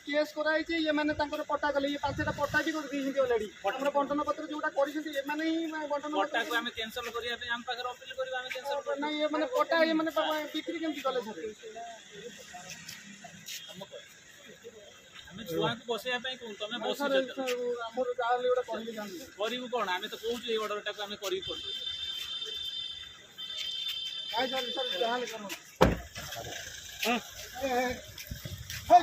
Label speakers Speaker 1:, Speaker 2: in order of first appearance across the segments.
Speaker 1: Case कराई ये मैंने पट्टा कले ये 5टा पट्टा भी कर ऑलरेडी हमर बंटन पत्र जोटा करिसेंती ए माने ही बंटन पट्टा को हम कैंसिल करिया पे हम पाखर अपील करबा हम कैंसिल कर नहीं ये माने पट्टा ये माने बिक्री केमती कले सर हम जुआ को बसेया पे कोन तमे बस हमर गाले ओटा करिले जान करिवु कोन हम तो कहू ए ऑर्डर टा को हम करी कर काय सर जहां करो हां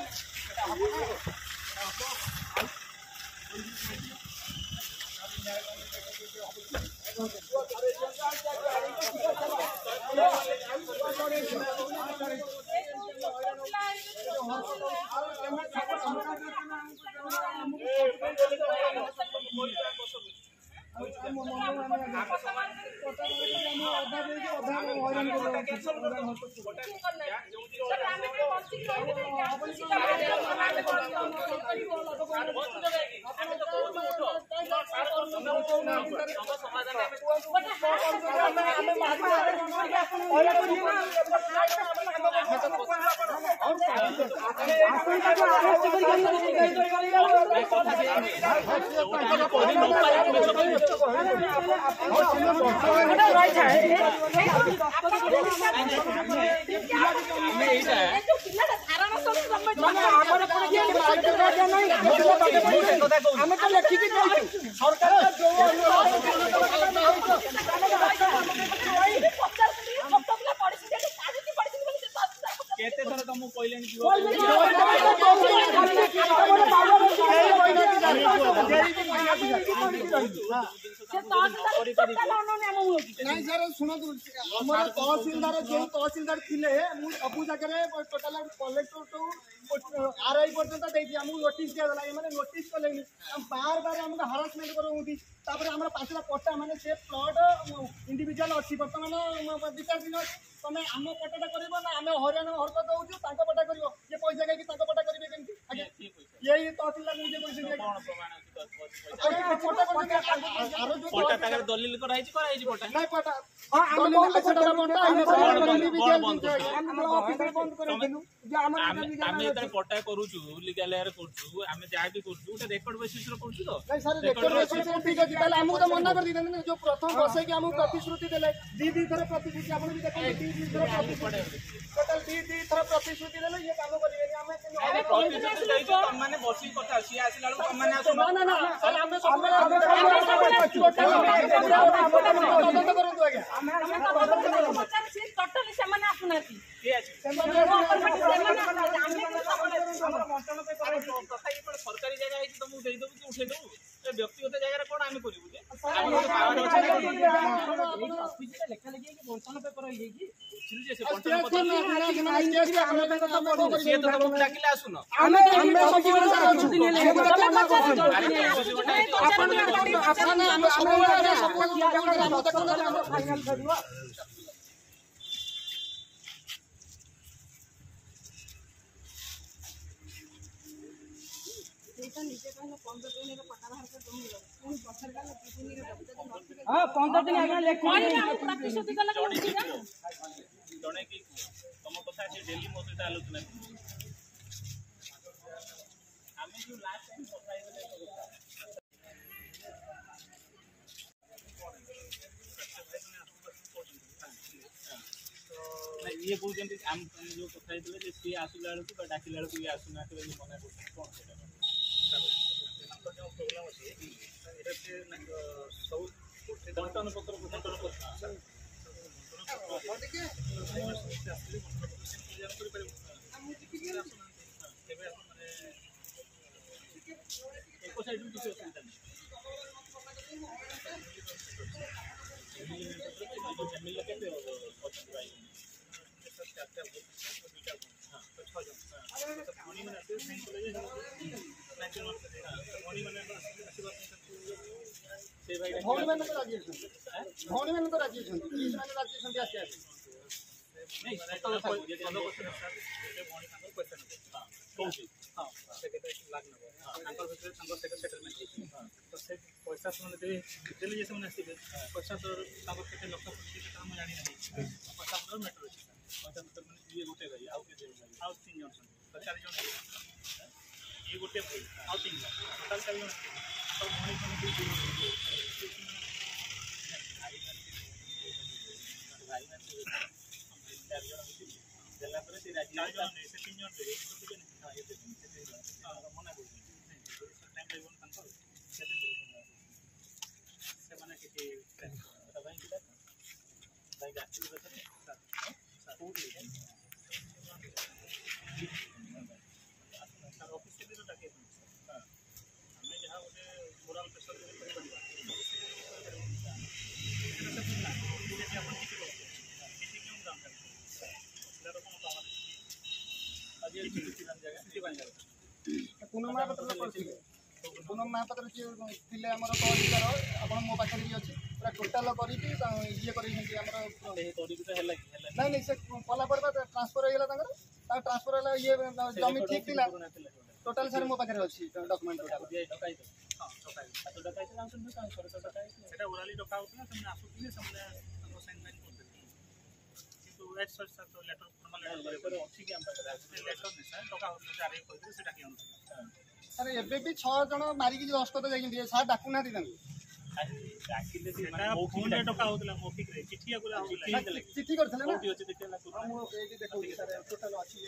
Speaker 1: नहीं सर शुणु तहसीलदार जो तहसीलदार थे सबू जगह टोटाल कलेक्टर टू आरआई पर्यंत नोटिस दिगला ये नोटिस कले बार बार आमको हारासमेंट करोती आम 5टा पट्टा माने से प्लट इंडिविजुअल अच्छी बर्तमान विचार दिन तुम आम पट्टा कर आम हरियाण हरकत होचु पट्टा कर ये पैसा कहीं पट्टा करेंगे केमती यही तहसीलदार निजे दलिल पट्टा करूचु लीगल आम जहाँ भी कर रेकर्ड बेसिस ठीक अच्छे आमको तो मना कर दी जो प्रथम बसई आम प्रतिश्रुति देते दी थर प्रतिश्रुति आप टोटाल दी थर प्रतिश्रुति देते ये कम सरकारी जगह तुमको दे दबू कि उठे दबू व्यक्तिगत जगह कौन आम करूँ हाँ 15 दिन आगे लेख प्रतिश्रुति जड़े कि तुम कथा डेली मो सहित आलोचना आम जो लास्ट टाइम कथा ये कहते आम जो कथा सी आसला बेलू डाकिला बेलू ये आसुना मना कर प्रोब्लेम अच्छे सब बंटन पत्र भौणी मैंने तो राजी भौणी मैंने तो राजी राजी
Speaker 2: पैसा देले जैसे मैंने आसवे पैसा तो लक्ष जानी ना पैसा मैटर अच्छे पैसा मतलब ये गोटे भाई आउ के आउ 3 जन तो 4 जन ये गोटे भाई आउ 3 जन टोटल 4 जन तो भणी
Speaker 1: पूनम महापात्र जी थे आम तहसीलदार आप मो पाखे भी अच्छे पूरा टोटाल कर ना नहीं से कलापर ट्रांसफर होगा ट्रांसफर है ये जमी ठीक थी टोटाल सर मो पाखे अच्छी डॉक्यूमेंट सर एबे भी 6 जन मारिकी दस्तखत जाइए सार डाकू ना चिठी करते ना टोटाल अच्छी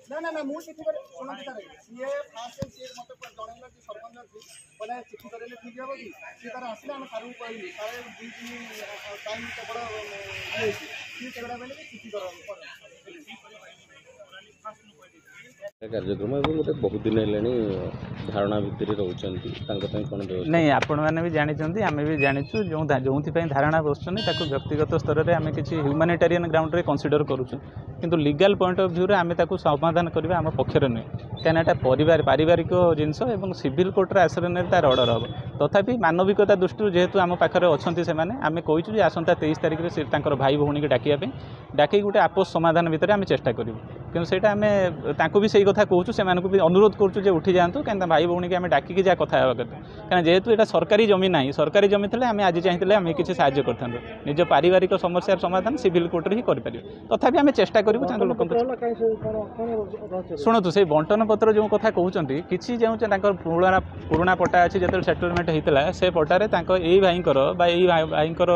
Speaker 1: ना ना ना मु चिठी कर सुन सर ये फास्ट सी मत जनइला कि सरपंच अच्छी बोले चिठी करेले ठीक हे कि सी तार आसले हम सारू कहली सारे 2 टाइम केवल ये सी केवड़ा बेले चिठी कर
Speaker 3: कार्यक्रम गोटे बहुत दिन है धारणा भितर रोचन
Speaker 4: नहीं आपण मैंने भी जानी आम भी जाचु जो धारणा बसुँ व्यक्तिगत स्तर में आम किसी ह्यूमानिटेरियन ग्राउंड रे कंसीडर करूँ किंतु लीगल पॉइंट ऑफ व्यू रे आम समाधान करवा आम पक्षर नुहे कहीं पारिवारिक जिनस और सिविल कोर्टर आश्रय ने तार अर्डर हम तथापि मानविकता दृष्टि जेहेतु आम पाखे अच्छा से आम कहीचु आसंता 23 तारिख में से भाई भौणी की डाकिया डाक गोटे आपस समाधान भितर आम चेष्टा करूँ कि सहीटा आम भी सही कथा कहूँ से भी अनुरोध करुँ उठी जातु कहीं भाई भौणी की आम डाकिकी जहाँ कथा कथा कहीं जेहेतु यहाँ सरकारी जमी ना सरकारी जमी थे आम आज चाहिए आम किसी साहय करता निज पारिवारिक समस्या समाधान सिविल कोर्ट ही करें तथापि आम चेष्टा करूँ लोक शुणु से बंटन पत्र जो कथा कहते किसी जो पुराना पट्टा अच्छी जो सेटलमेंट होता से पट्टार यही भाईकर भाईकर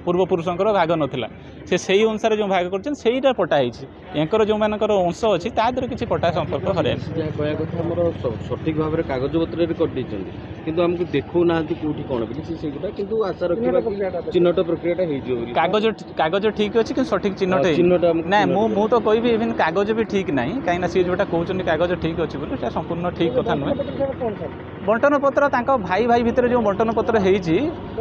Speaker 4: ପୂର୍ବପୁରୁଷଙ୍କର ଭାଗ ନଥିଲା ସେ ସେଇ ଅନୁସାରେ ଯେଉଁ ଭାଗ କରିଛନ୍ତି ସେଇଟା ପଟା ହେଇଛି ୟାଙ୍କର ଯେଉଁମାନଙ୍କର ଅଂଶ ଅଛି ତା ଦେହରେ କିଛି ପଟା ସମ୍ପର୍କ ହରାଇନି।
Speaker 3: ଯାହା କହିବା କଥା ଆମର ସଠିକ୍ ଭାବରେ କାଗଜପତ୍ରରେ କରିଦେଇଛନ୍ତି କିନ୍ତୁ ଆମକୁ ଦେଖାଉନାହାନ୍ତି କେଉଁଠି କ'ଣ ବୋଲି ସେଇଗୁଟା କିନ୍ତୁ ଆଶା ରଖିବା ଚିହ୍ନଟ ପ୍ରକ୍ରିୟାଟା ହେଇଯିବ ବୋଲି।
Speaker 4: କାଗଜ ଠିକ୍ ଅଛି କିନ୍ତୁ ସଠିକ୍ ଚିହ୍ନଟ ନାଇଁ ମୁଁ ତ କହିବି ଇଭିନ୍ କାଗଜ ବି ଠିକ୍ ନାହିଁ କାହିଁକିନା ସିଏ ଯେଉଁଟା କହୁଛନ୍ତି କାଗଜ ଠିକ୍ ଅଛି ବୋଲି ସେଇଟା ସମ୍ପୂର୍ଣ୍ଣ ଠିକ୍ କଥା ନୁହେଁ। ବଣ୍ଟନ ପତ୍ର ତାଙ୍କ ଭାଇ ଭିତରେ ଯେଉଁ ବଣ୍ଟନ ପତ୍ର ହେଇଛି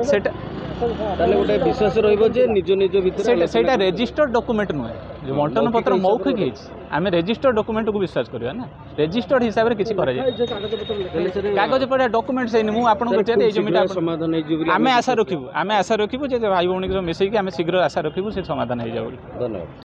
Speaker 4: ସେଇଟା
Speaker 3: ତାହେଲେ ଗୋଟେ ବିଶ୍ୱାସ ରହିବ ଯେ ନିଜ ଭିତରେ
Speaker 4: ସେଇଟା ରେଜିଷ୍ଟର୍ଡ ଡକୁମେଣ୍ଟ ନୁହେଁ। ଯେଉଁ ବଣ୍ଟନ ପତ୍ର ମୌଖିକ ହେଇଛି ଆମେ ରେଜିଷ୍ଟର୍ଡ ଡକୁମେଣ୍ଟକୁ ବିଶ୍ୱାସ କରିବା ନା ରେଜିଷ୍ଟର୍ଡ ହିସାବରେ କିଛି କରାଯାଏ କାଗଜ ପଡ଼ିଆ ଡକୁମେଣ୍ଟ ହେଇନି। ମୁଁ ଆପଣଙ୍କୁ ପଚାରି ଏଇ ଜମିଟା
Speaker 3: ସମାଧାନ ହେଇଯିବ
Speaker 4: ଆମେ ଆଶା ରଖିବୁ ଯେ ଭାଇ ଭଉଣୀକୁ ମିଶେଇକି ଆମେ ଶୀଘ୍ର ଆଶା ରଖିବୁ ସେ ସମାଧାନ ହେଇଯାଉ ବୋଲି।
Speaker 3: ଧନ୍ୟବାଦ।